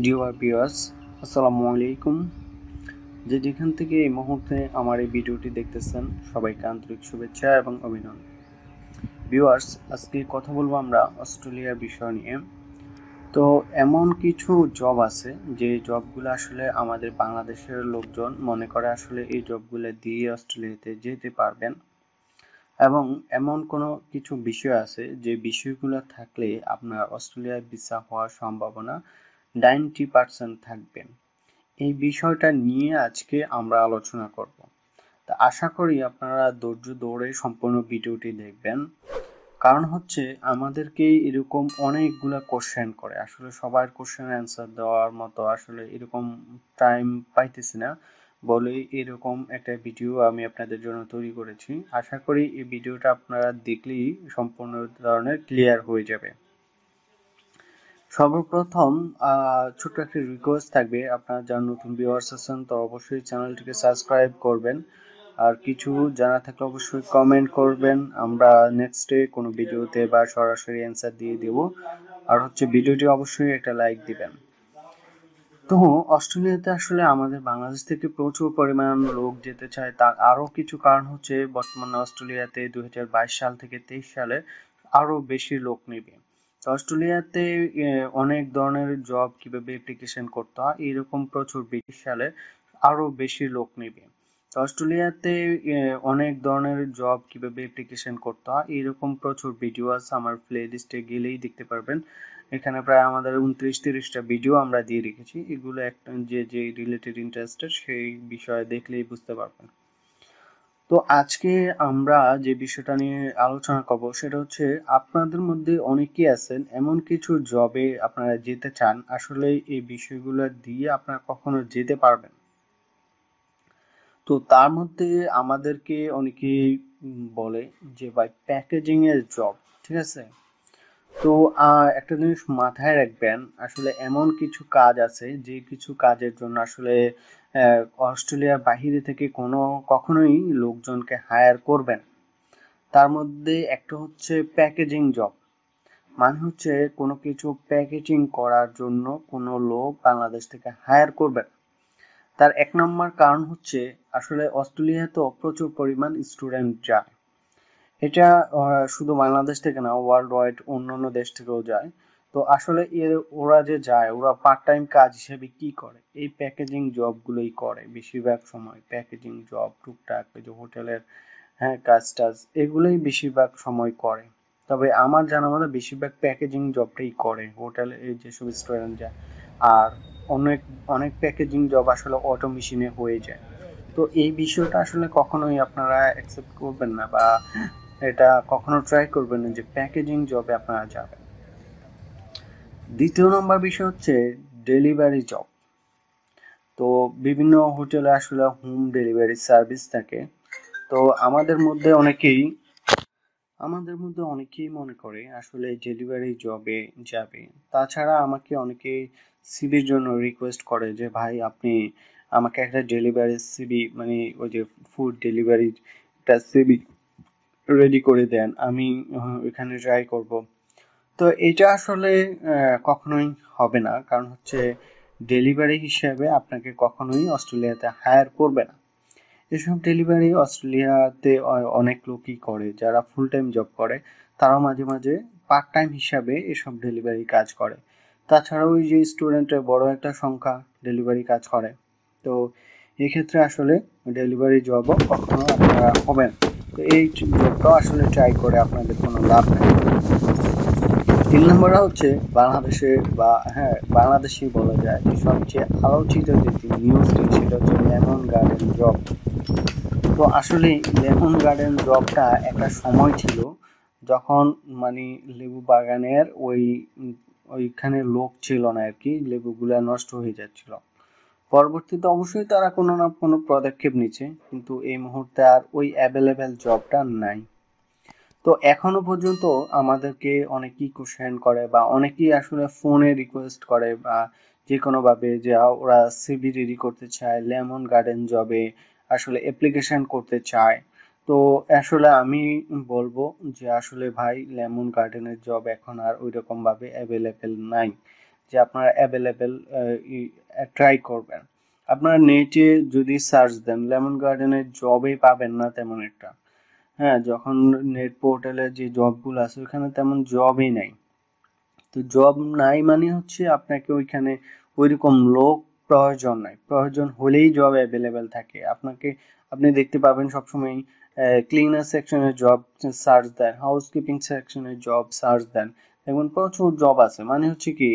Dear viewers, আসসালামু আলাইকুম। যে যেখান থেকে এই মুহূর্তে আমার এই ভিডিওটি দেখতেছেন, সবাইকে আন্তরিক শুভেচ্ছা এবং অভিনন্দন। ভিউয়ার্স, আজকে কথা বলবো আমরা অস্ট্রেলিয়ার বিষয় নিয়ে। তো এমন কিছু জব আছে যে জবগুলো আসলে আমাদের বাংলাদেশের লোকজন মনে করে আসলে এই জবগুলো দিয়ে অস্ট্রেলিয়াতে যেতে পারবেন, এবং এমন কোনো কিছু বিষয় আছে যে বিষয়গুলো থাকলে আপনার অস্ট্রেলিয়ায় ভিসা হওয়ার সম্ভাবনা 90% থাকবে। এই বিষয়টা নিয়ে আজকে আমরা আলোচনা করব। তা আশা করি আপনারা ধৈর্য ধরে সম্পূর্ণ ভিডিওটি দেখবেন। কারণ হচ্ছে আমাদেরকে এরকম অনেকগুলা কোশ্চেন করে, আসলে সবার কোশ্চেন অ্যান্সার দেওয়ার মতো আসলে এরকম টাইম পাইতেছি না বলেই এরকম একটা ভিডিও আমি আপনাদের জন্য তৈরি করেছি। আশা করি এই ভিডিওটা আপনারা দেখলেই সম্পূর্ণ ধরনের ক্লিয়ার হয়ে যাবে। সর্বপ্রথম ছোট্ট একটা রিকোয়েস্ট থাকবে, আপনারা যারা নতুন ভিউয়ার্স আছেন তো অবশ্যই চ্যানেলটিকে সাবস্ক্রাইব করবেন, আর কিছু জানা থাকলে অবশ্যই কমেন্ট করবেন, আমরা নেক্সটে কোনো ভিডিওতে বা সরাসরি অ্যান্সার দিয়ে দেব। আর হচ্ছে ভিডিওটি অবশ্যই একটা লাইক দিবেন। তো অস্ট্রেলিয়াতে আসলে আমাদের বাংলাদেশ থেকে প্রচুর পরিমাণ লোক যেতে চায়, তার আরো কিছু কারণ হচ্ছে বর্তমানে অস্ট্রেলিয়াতে 2022 সাল থেকে 23 সালে আরো বেশি লোক নেবে। তো অস্ট্রেলিয়াতে অনেক ধরনের জব কিভাবে অ্যাপ্লিকেশন করতে হয় এরকম প্রচুর 20 সালে আরো বেশি লোক নেবে। তো অস্ট্রেলিয়াতে অনেক ধরনের জব কিভাবে অ্যাপ্লিকেশন করতে হয় এরকম প্রচুর ভিডিও আছে, আমার প্লে লিস্টে গেলেই দেখতে পারবেন। এখানে প্রায় আমাদের 29-30টা ভিডিও আমরা দিয়ে রেখেছি, এগুলো একটা যে যে রিলেটেড ইন্টারেস্টেড সেই বিষয়ে দেখলেই বুঝতে পারবেন। তো আজকে আমরা যে বিষয়টা নিয়ে আলোচনা করব সেটা হচ্ছে, আপনাদের মধ্যে অনেকেই আছেন এমন কিছু জবে আপনারা যেতে চান, আসলে এই বিষয়গুলো দিয়ে আপনারা কখনো যেতে পারবেন। তো তার মধ্যে আমাদেরকে অনেকেই বলে যে ভাই প্যাকেজিং এর জব, ঠিক আছে। তো একটা জিনিস মাথায় রাখবেন, আসলে এমন কিছু কাজ আছে যে কিছু কাজের জন্য আসলে অস্ট্রেলিয়ার বাহিরে থেকে কখনোই লোকজনকে হায়ার করবেন। তার মধ্যে একটা হচ্ছে প্যাকেজিং জব, মানে হচ্ছে কোনো কিছু প্যাকেজিং করার জন্য কোনো লোক বাংলাদেশ থেকে হায়ার করবেন। তার এক নম্বর কারণ হচ্ছে আসলে অস্ট্রেলিয়াতে প্রচুর পরিমাণ স্টুডেন্ট যায়। এটা শুধু বাংলাদেশ থেকে না, ওয়ার্ল্ড ওয়াইড অন্যান্য দেশ থেকেও যায়। তো আসলে ওরা যে যায়, ওরা পার্ট টাইম কাজ হিসেবে কি করে, এই প্যাকেজিং জবগুলোই করে বেশিরভাগ সময়। প্যাকেজিং জব টুকটাক ওই যে হোটেলের, হ্যাঁ, কাজ টাজ এগুলোই বেশিরভাগ সময় করে। তবে আমার জানা মতে বেশিরভাগ প্যাকেজিং জবটাই করে হোটেলে এই যেসব স্টুডেন্ট যায়। আর অনেক অনেক প্যাকেজিং জব আসলে অটো মেশিনে হয়ে যায়। তো এই বিষয়টা আসলে কখনোই আপনারা অ্যাকসেপ্ট করবেন না, বা এটা কখনো ট্রাই করবেন না যে প্যাকেজিং জবে আপনারা যাবেন। দ্বিতীয় নম্বর বিষয় হচ্ছে ডেলিভারি জব। তো বিভিন্ন হোটেলে আসলে হোম ডেলিভারি সার্ভিস থাকে। তো আমাদের মধ্যে অনেকেই মনে করে আসলে ডেলিভারি জবে যাবে। তাছাড়া আমাকে অনেকেই সিভির জন্য রিকোয়েস্ট করে যে ভাই আপনি আমাকে একটা ডেলিভারি সিভি, মানে ওই যে ফুড ডেলিভারি একটা সিভি রেডি করে দেন, আমি ওইখানে ট্রাই করব। তো এটা আসলে কখনোই হবে না, কারণ হচ্ছে ডেলিভারি হিসেবে আপনাকে কখনোই অস্ট্রেলিয়াতে হায়ার করবে না। এসব ডেলিভারি অস্ট্রেলিয়াতে অনেক লোকই করে, যারা ফুল টাইম জব করে তারাও মাঝে মাঝে পার্ট টাইম হিসাবে এসব ডেলিভারি কাজ করে। তাছাড়াও ওই যে স্টুডেন্টের বড় একটা সংখ্যা ডেলিভারি কাজ করে। তো এক্ষেত্রে আসলে ডেলিভারি জবও কখনো আপনারা হবে না। তো এই জবটাও আসলে ট্রাই করে আপনাদের কোনো লাভ নেই। 3 নম্বরে হচ্ছে বাংলাদেশে, বা হ্যাঁ বাংলাদেশেই বলা যায় যে সবচেয়ে আলোচিত যে নিউজটি, সেটা হচ্ছে লেমন গার্ডেন জব। তো আসলে লেমন গার্ডেন জবটা একটা সময় ছিল যখন মানে লেবু বাগানের ওইখানে লোক ছিল না আর কি, লেবুগুলা নষ্ট হয়ে যাচ্ছিল। পরবর্তীতে অবশ্যই তারা কোনো না কোনো পদক্ষেপ নিচ্ছে, কিন্তু এই মুহূর্তে আর ওই অ্যাভেলেবেল জবটা নাই। তো এখনো পর্যন্ত আমাদেরকে অনেকেই কোশ্চেন করে, বা অনেকেই আসলে ফোনে রিকোয়েস্ট করে, বা যে কোনো ভাবে যে ওরা সিভি রেডি করতে চায়, লেমন গার্ডেন জবে আসলে অ্যাপ্লিকেশন করতে চায়। তো আসলে আমি বলবো যে আসলে ভাই লেমন গার্ডেনের জব এখন আর ওই রকম ভাবে অ্যাভেলেবেল নাই। যে আপনারা অ্যাভেলেবেল ট্রাই করবেন। আপনারা নেটে যদি সার্চ দেন লেমন গার্ডেনের জবই পাবেন না তেমন একটা। হ্যাঁ, যখন নেট পোর্টালে যে জবগুলো আছে ওখানে তেমন জবই নাই। তো জব নাই মানে হচ্ছে আপনাকে ওইখানে ওইরকম লোক প্রয়োজন নাই, প্রয়োজন হলেই জব অ্যাভেলেবেল থাকে। আপনি দেখতে পাবেন সবসময় ক্লিনার সেকশনে জব সার্চ দেন, হাউসকিপিং সেকশনে জব সার্চ দেন, দেখবেন প্রচুর জব আছে। মানে হচ্ছে কি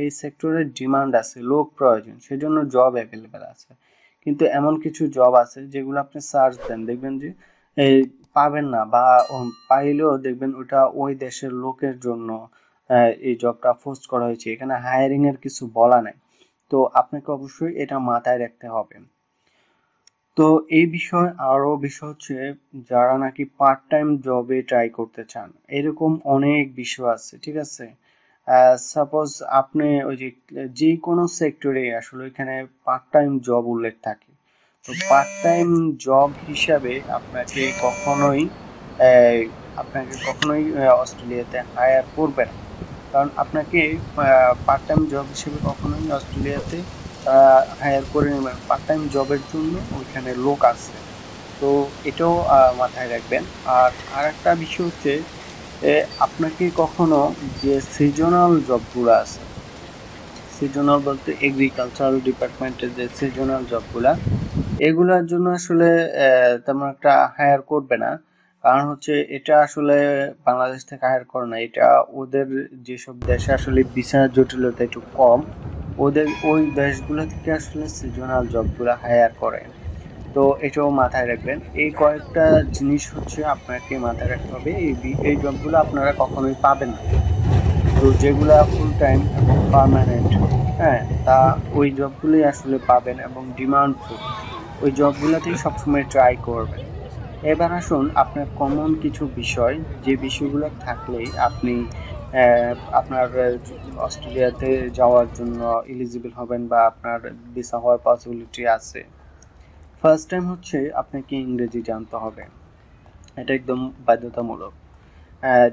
এই সেক্টরের ডিমান্ড আছে, লোক প্রয়োজন, সেজন্য জব অ্যাভেলেবেল আছে। কিন্তু এমন কিছু জব আছে যেগুলো আপনি সার্চ দেন দেখবেন যে এই পাবেন না, বা পাইলেও দেখবেন ওটা ওই দেশের লোকের জন্য এই জবটা পোস্ট করা হয়েছে, এখানে হায়ারিং এর কিছু বলা নাই। তো আপনাকে অবশ্যই এটা মাথায় রাখতে হবে। তো এই বিষয় আরো বিষয় হচ্ছে যারা নাকি পার্ট টাইম জবে ট্রাই করতে চান, এরকম অনেক বিষয় আছে, ঠিক আছে। সাপোজ আপনি ওই যে কোনো সেক্টরে আসলে এখানে পার্ট টাইম জব উল্লেখ থাকে। তো পার্ট টাইম জব হিসাবে আহ, আপনাকে কখনোই অস্ট্রেলিয়াতে হায়ার করবে না। কারণ আপনাকে পার্ট টাইম জব হিসেবে কখনোই অস্ট্রেলিয়াতে হায়ার করে নেবেন, পার্ট টাইম জবের জন্য ওইখানে লোক আছে। তো এটাও মাথায় রাখবেন। আর আরেকটা বিষয় হচ্ছে আপনাকে কখনো যে সিজনাল জবগুলো আছে, সিজনাল বলতে এগ্রিকালচারাল ডিপার্টমেন্টের যে সিজনাল জবগুলা, এগুলার জন্য আসলে তেমন একটা হায়ার করবে না। কারণ হচ্ছে এটা আসলে বাংলাদেশ থেকে হায়ার করে না, এটা ওদের যেসব দেশে আসলে ভিসা জটিলতা একটু কম, ওদের ওই দেশগুলো থেকে আসলে সিজনাল জবগুলো হায়ার করে। তো এটাও মাথায় রাখবেন। এই কয়েকটা জিনিস হচ্ছে আপনাকে মাথায় রাখতে হবে, এই জবগুলো আপনারা কখনোই পাবেন না। তো যেগুলা ফুল টাইম এবং পার্মানেন্ট, হ্যাঁ, তা ওই জবগুলোই আসলে পাবেন এবং ডিমান্ডফুল, ওই জবগুলোতেই সবসময় ট্রাই করবেন। এবার আসুন আপনার কমন কিছু বিষয়, যে বিষয়গুলো থাকলেই আপনি আপনার অস্ট্রেলিয়াতে যাওয়ার জন্য এলিজিবল হবেন বা আপনার ভিসা হওয়ার পসিবিলিটি আছে। ফার্স্ট টাইম হচ্ছে আপনাকে ইংরেজি জানতে হবে, এটা একদম বাধ্যতামূলক।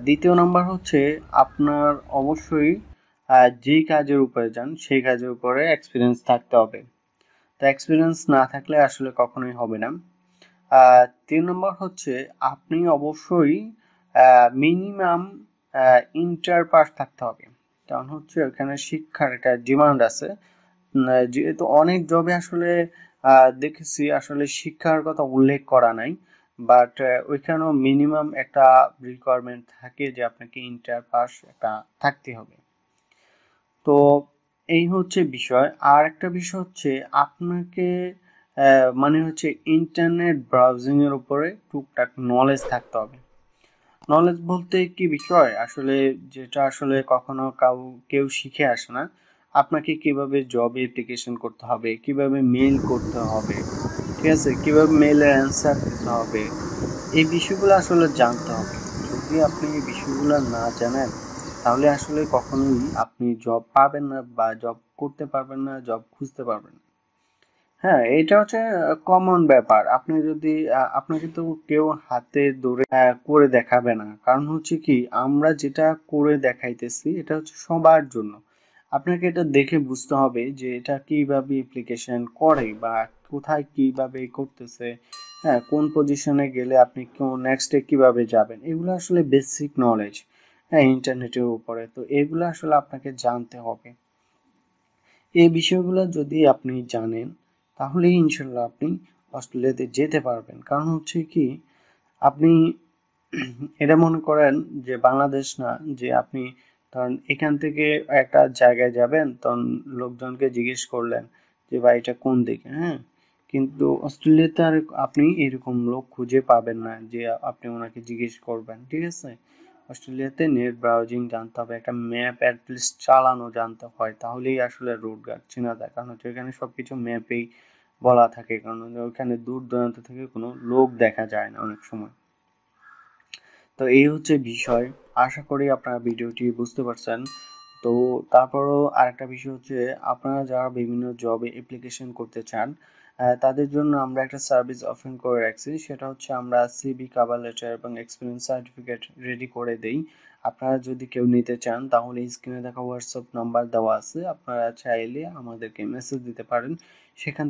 দ্বিতীয় নাম্বার হচ্ছে আপনার অবশ্যই যেই কাজের উপরে যান সেই কাজের উপরে এক্সপিরিয়েন্স থাকতে হবে। তো এক্সপিরিয়েন্স না থাকলে আসলে কখনোই হবে না। ৩ নম্বর হচ্ছে আপনি অবশ্যই মিনিমাম ইন্টার পাস থাকতে হবে। কারণ হচ্ছে ওখানে শিক্ষার একটা ডিমান্ড আছে। যেহেতু অনেক জবে আসলে দেখেছি আসলে শিক্ষার কথা উল্লেখ করা নাই, বাট ওইখানেও মিনিমাম একটা রিকোয়ারমেন্ট থাকে যে আপনাকে ইন্টার পাস একটা থাকতে হবে। তো এই হচ্ছে বিষয়। আর একটা বিষয় হচ্ছে আপনাকে মানে হচ্ছে ইন্টারনেট ব্রাউজিং এর উপরে টুকটাক নলেজ থাকতে হবে। নলেজ বলতে কি বিষয় আসলে, যেটা আসলে কখনো কেউ শিখে আসে না। আপনাকে কিভাবে জব অ্যাপ্লিকেশন করতে হবে, কিভাবে মেইল করতে হবে, ঠিক আছে, কিভাবে মেইলের অ্যান্সার দিতে হবে, এই বিষয়গুলো আসলে জানতে হবে। যদি আপনি এই বিষয়গুলো না জানেন তাহলে আসলে কখনোই আপনি জব পাবেন না বা জব করতে পারবেন না, জব খুঁজতে পারবেন না। হ্যাঁ, এটা হচ্ছে কমন ব্যাপার। আপনি যদি আপনাকে তো কেউ হাতে ধরে করে দেখাবে না। কারণ হচ্ছে কি আমরা যেটা করে দেখাইতেছি এটা হচ্ছে সবার জন্য। আপনাকে এটা দেখে বুঝতে হবে যে এটা কিভাবে অ্যাপ্লিকেশন করে বা কোথায় কিভাবে করতেছে, হ্যাঁ, কোন পজিশনে গেলে আপনি নেক্সটে কিভাবে যাবেন, এগুলো আসলে বেসিক নলেজ, হ্যাঁ, ইন্টারনেটের উপরে। তো এগুলো আসলে আপনাকে জানতে হবে। এই বিষয়গুলো যদি আপনি জানেন তাহলেই ইনশাল্লাহ আপনি অস্ট্রেলিয়াতে যেতে পারবেন। কারণ হচ্ছে কি আপনি এটা মনে করেন যে বাংলাদেশ না, যে আপনি ধরেন এখান থেকে একটা জায়গায় যাবেন, তখন লোকজনকে জিজ্ঞেস করলেন যে ভাই এটা কোন দিকে, হ্যাঁ, কিন্তু অস্ট্রেলিয়াতে আর আপনি এরকম লোক খুঁজে পাবেন না যে আপনি ওনাকে জিজ্ঞেস করবেন, ঠিক আছে। অস্ট্রেলিয়াতে নেট ব্রাউজিং জানতে হবে, একটা ম্যাপ অ্যাটলিস্ট চালানো জানতে হয়, তাহলেই আসলে রুট গার্ড চেনা যায়। কারণ হচ্ছে এখানে সবকিছু ম্যাপেই বলা থাকে, কারণ ওখানে দূর দূরান্ত থেকে কোনো লোক দেখা যায় না অনেক সময়। তো এই হচ্ছে বিষয়। আশা করি আপনারা ভিডিওটি বুঝতে পারছেন। তো তারপরও আরেকটা বিষয় হচ্ছে আপনারা যারা বিভিন্ন জবে অ্যাপ্লিকেশন করতে চান তাদের জন্য আমরা একটা সার্ভিস অফার করে রাখছি। সেটা হচ্ছে আমরা সিভি, কভার লেটার এবং এক্সপিরিয়েন্স সার্টিফিকেট রেডি করে দেই। আপনারা যদি কেউ নিতে চান তাহলে স্ক্রিনে দেখা হোয়াটসঅ্যাপ নাম্বার দেওয়া আছে, আপনারা চাইলে আমাদেরকে মেসেজ দিতে পারেন, সেখান